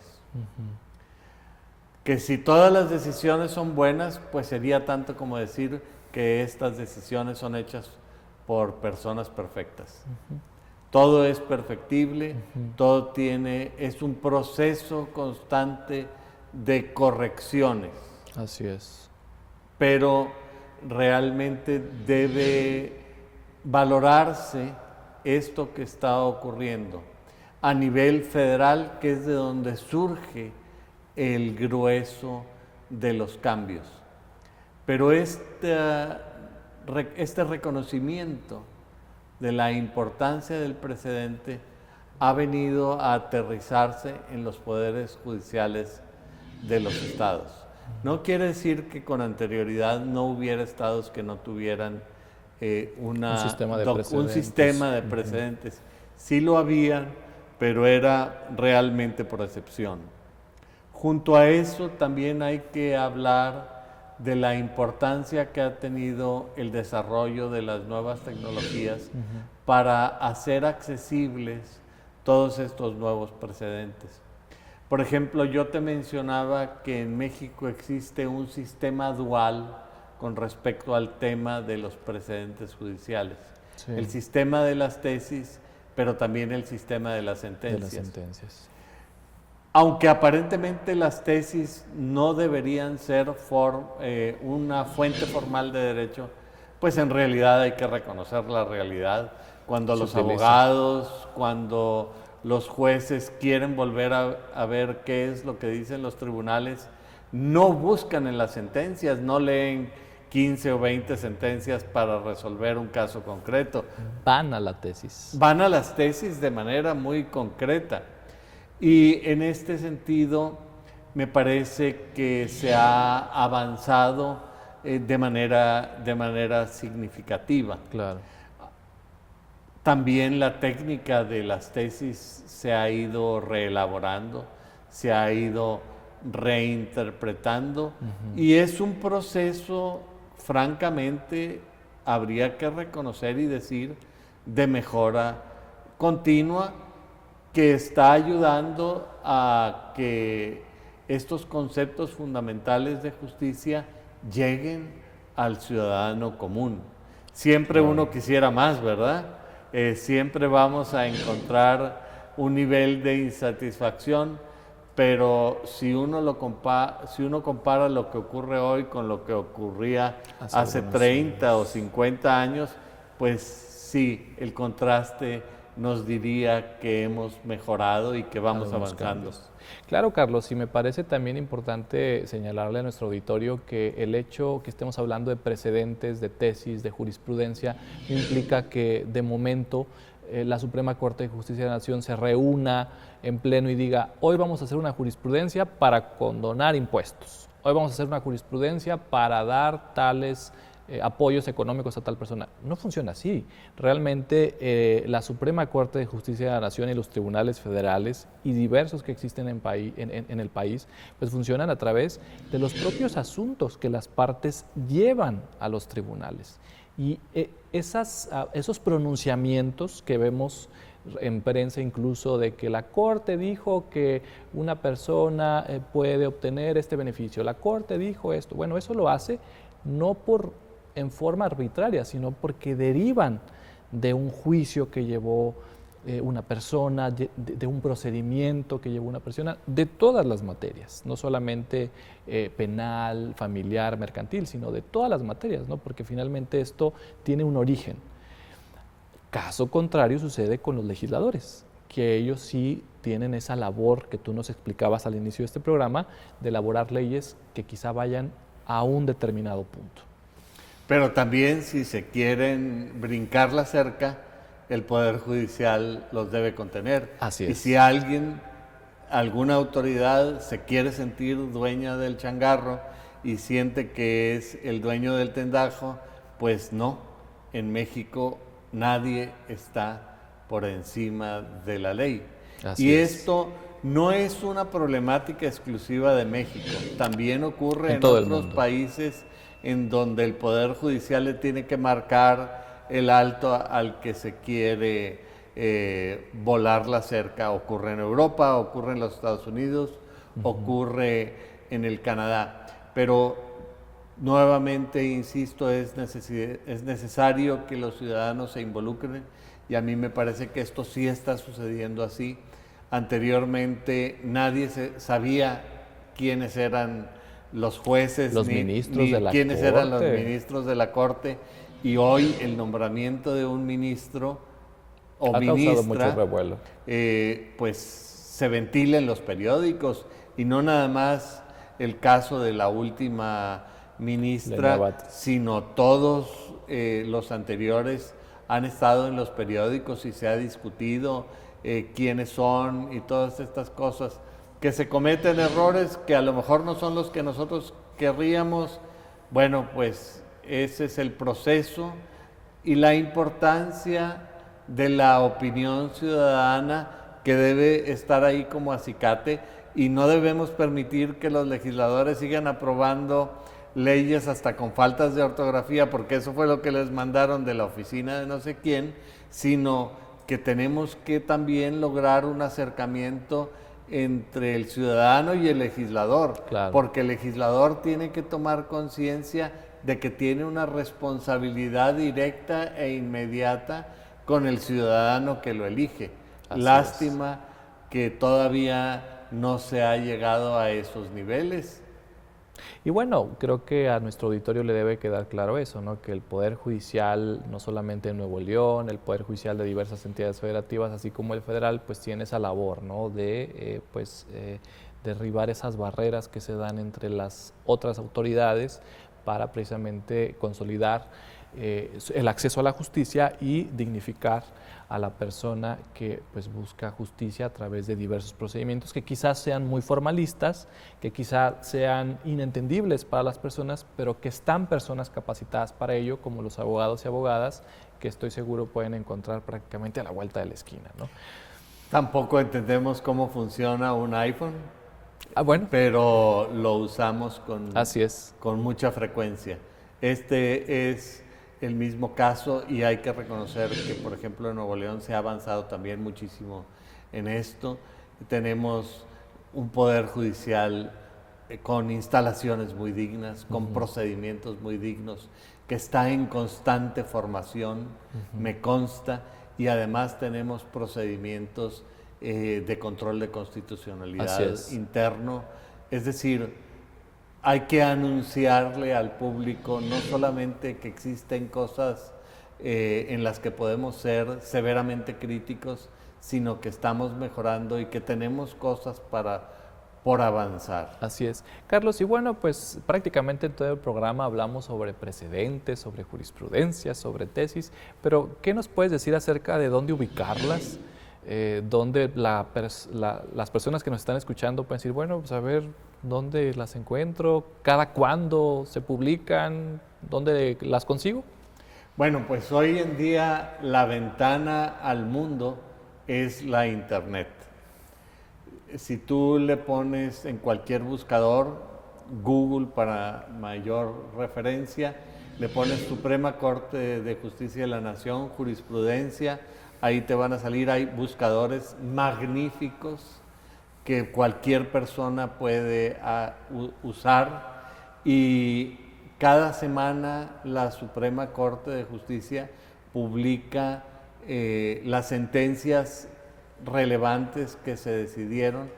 Que si todas las decisiones son buenas, pues sería tanto como decir que estas decisiones son hechas por personas perfectas. Todo es perfectible, todo es un proceso constante de correcciones. Así es. Pero realmente debe valorarse esto que está ocurriendo a nivel federal, que es de donde surge el grueso de los cambios. Pero este reconocimiento de la importancia del precedente ha venido a aterrizarse en los poderes judiciales de los estados. No quiere decir que con anterioridad no hubiera estados que no tuvieran un sistema de precedentes. Sí lo había, pero era realmente por excepción. Junto a eso también hay que hablar de la importancia que ha tenido el desarrollo de las nuevas tecnologías para hacer accesibles todos estos nuevos precedentes. Por ejemplo, yo te mencionaba que en México existe un sistema dual con respecto al tema de los precedentes judiciales. Sí. El sistema de las tesis, pero también el sistema de las sentencias. Aunque aparentemente las tesis no deberían ser una fuente formal de derecho, pues en realidad hay que reconocer la realidad. Cuando los abogados, cuando los jueces quieren volver a ver qué es lo que dicen los tribunales, no buscan en las sentencias, no leen 15 o 20 sentencias para resolver un caso concreto. Van a la tesis. Van a las tesis de manera muy concreta. Y en este sentido, me parece que se ha avanzado de manera significativa. Claro. También la técnica de las tesis se ha ido reelaborando, se ha ido reinterpretando, y es un proceso, francamente, habría que reconocer y decir, de mejora continua, que está ayudando a que estos conceptos fundamentales de justicia lleguen al ciudadano común. Siempre uno quisiera más, ¿verdad? Siempre vamos a encontrar un nivel de insatisfacción, pero si uno compara lo que ocurre hoy con lo que ocurría hace 30 o 50 años, pues sí, el contraste nos diría que hemos mejorado y que vamos avanzando. Claro, Carlos, y me parece también importante señalarle a nuestro auditorio que el hecho que estemos hablando de precedentes, de tesis, de jurisprudencia, no implica que de momento la Suprema Corte de Justicia de la Nación se reúna en pleno y diga, hoy vamos a hacer una jurisprudencia para condonar impuestos, hoy vamos a hacer una jurisprudencia para dar tales apoyos económicos a tal persona. No funciona así. Realmente la Suprema Corte de Justicia de la Nación y los tribunales federales y diversos que existen en el país, pues funcionan a través de los propios asuntos que las partes llevan a los tribunales. Y esos pronunciamientos que vemos en prensa incluso de que la Corte dijo que una persona puede obtener este beneficio, la Corte dijo esto, bueno, eso lo hace no en forma arbitraria, sino porque derivan de un juicio que llevó una persona, de un procedimiento que llevó una persona, de todas las materias, no solamente penal, familiar, mercantil, sino de todas las materias, ¿no? Porque finalmente esto tiene un origen. Caso contrario sucede con los legisladores, que ellos sí tienen esa labor que tú nos explicabas al inicio de este programa, de elaborar leyes que quizá vayan a un determinado punto. Pero también si se quieren brincar la cerca, el Poder Judicial los debe contener. Así es. Y si alguna autoridad se quiere sentir dueña del changarro y siente que es el dueño del tendajo, pues no, en México nadie está por encima de la ley. Así es. Esto no es una problemática exclusiva de México, también ocurre en otros países en donde el Poder Judicial le tiene que marcar el alto al que se quiere volar la cerca. Ocurre en Europa, ocurre en los Estados Unidos, ocurre en el Canadá. Pero nuevamente, insisto, es necesario que los ciudadanos se involucren y a mí me parece que esto sí está sucediendo así. Anteriormente nadie sabía quiénes eran los jueces, los ministros de la quiénes Corte. eran los ministros de la Corte, y hoy el nombramiento de un ministro o ministra mucho revuelo. Pues se ventila en los periódicos, y no nada más el caso de la última ministra, sino todos los anteriores han estado en los periódicos y se ha discutido quiénes son y todas estas cosas, que se cometen errores que a lo mejor no son los que nosotros querríamos. Bueno, pues ese es el proceso y la importancia de la opinión ciudadana, que debe estar ahí como acicate, y no debemos permitir que los legisladores sigan aprobando leyes hasta con faltas de ortografía, porque eso fue lo que les mandaron de la oficina de no sé quién, sino que tenemos que también lograr un acercamiento entre el ciudadano y el legislador, claro, porque el legislador tiene que tomar conciencia de que tiene una responsabilidad directa e inmediata con el ciudadano que lo elige. Lástima que todavía no se ha llegado a esos niveles. Y bueno, creo que a nuestro auditorio le debe quedar claro eso, ¿no? Que el Poder Judicial, no solamente en Nuevo León, el Poder Judicial de diversas entidades federativas, así como el federal, pues tiene esa labor, ¿no? De derribar esas barreras que se dan entre las otras autoridades para precisamente consolidar el acceso a la justicia y dignificar a la persona que pues busca justicia a través de diversos procedimientos que quizás sean muy formalistas, que quizás sean inentendibles para las personas, pero que están personas capacitadas para ello, como los abogados y abogadas, que estoy seguro pueden encontrar prácticamente a la vuelta de la esquina, ¿no? Tampoco entendemos cómo funciona un iPhone, bueno, pero lo usamos con mucha frecuencia. Este es el mismo caso, y hay que reconocer que, por ejemplo, en Nuevo León se ha avanzado también muchísimo en esto. Tenemos un poder judicial con instalaciones muy dignas, con procedimientos muy dignos, que está en constante formación, me consta, y además tenemos procedimientos de control de constitucionalidad interno. Es decir, hay que anunciarle al público no solamente que existen cosas en las que podemos ser severamente críticos, sino que estamos mejorando y que tenemos cosas por avanzar. Así es. Carlos, y bueno, pues prácticamente en todo el programa hablamos sobre precedentes, sobre jurisprudencia, sobre tesis, pero ¿qué nos puedes decir acerca de dónde ubicarlas? donde las personas que nos están escuchando pueden decir, bueno, pues a ver dónde las encuentro, cada cuándo se publican, dónde las consigo. Bueno, pues hoy en día la ventana al mundo es la Internet. Si tú le pones en cualquier buscador, Google para mayor referencia, le pones Suprema Corte de Justicia de la Nación, jurisprudencia, ahí te van a salir, hay buscadores magníficos que cualquier persona puede usar, y cada semana la Suprema Corte de Justicia publica las sentencias relevantes que se decidieron.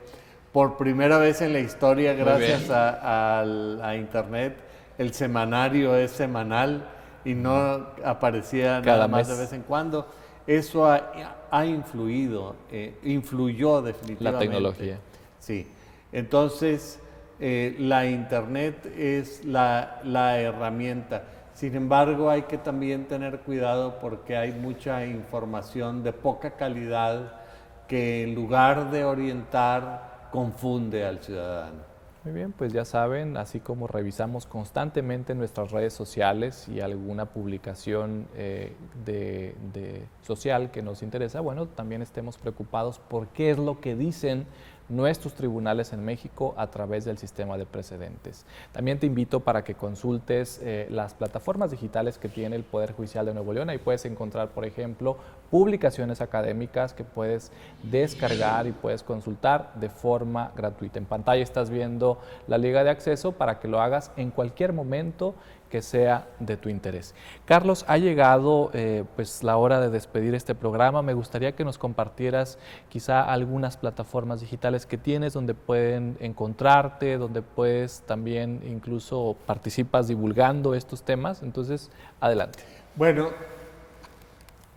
Por primera vez en la historia, gracias a Internet, el semanario es semanal y no aparecía nada más de vez en cuando. Eso ha influido, influyó definitivamente. La tecnología. Sí. Entonces, la Internet es la herramienta. Sin embargo, hay que también tener cuidado porque hay mucha información de poca calidad que en lugar de orientar, confunde al ciudadano. Muy bien, pues ya saben, así como revisamos constantemente nuestras redes sociales y alguna publicación social que nos interesa, bueno, también estemos preocupados por qué es lo que dicen nuestros tribunales en México a través del sistema de precedentes. También te invito para que consultes las plataformas digitales que tiene el Poder Judicial de Nuevo León. Ahí puedes encontrar, por ejemplo, publicaciones académicas que puedes descargar y puedes consultar de forma gratuita. En pantalla estás viendo la liga de acceso para que lo hagas en cualquier momento que sea de tu interés. Carlos, ha llegado pues la hora de despedir este programa. Me gustaría que nos compartieras quizá algunas plataformas digitales que tienes donde pueden encontrarte, donde puedes también incluso participas divulgando estos temas. Entonces, adelante. Bueno,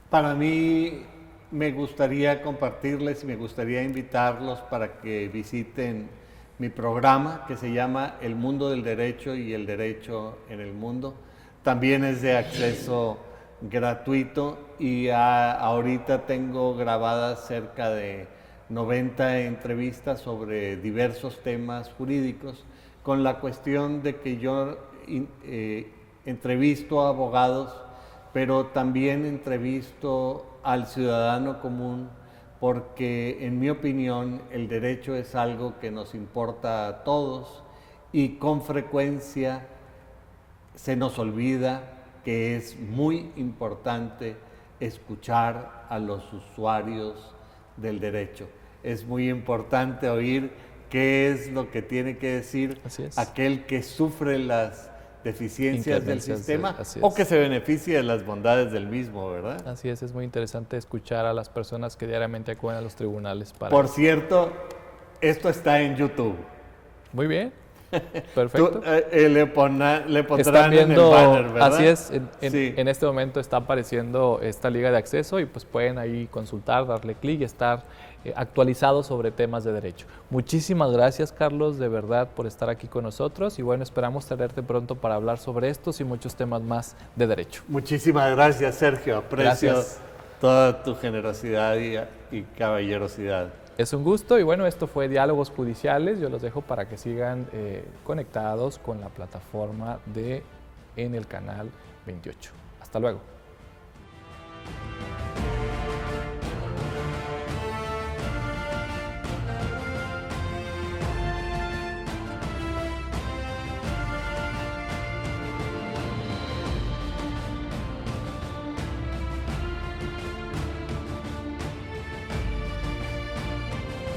para mí me gustaría compartirles y me gustaría invitarlos para que visiten mi programa que se llama El Mundo del Derecho y el Derecho en el Mundo. También es de acceso gratuito y ahorita tengo grabadas cerca de 90 entrevistas sobre diversos temas jurídicos, con la cuestión de que yo entrevisto a abogados, pero también entrevisto al ciudadano común, porque en mi opinión el derecho es algo que nos importa a todos y con frecuencia se nos olvida que es muy importante escuchar a los usuarios del derecho. Es muy importante oír qué es lo que tiene que decir aquel que sufre las deficiencias del sistema o que se beneficie de las bondades del mismo, ¿verdad? Así es muy interesante escuchar a las personas que diariamente acuden a los tribunales. Por cierto, esto está en YouTube. Muy bien, perfecto. Le pondrán viendo, en el banner, ¿verdad? Así es, en este momento está apareciendo esta liga de acceso y pues pueden ahí consultar, darle clic y estar actualizados sobre temas de derecho. Muchísimas gracias, Carlos, de verdad, por estar aquí con nosotros y bueno, esperamos tenerte pronto para hablar sobre estos y muchos temas más de derecho. Muchísimas gracias, Sergio. Aprecio toda tu generosidad y caballerosidad. Es un gusto y bueno, esto fue Diálogos Judiciales. Yo los dejo para que sigan conectados con la plataforma en el canal 28. Hasta luego.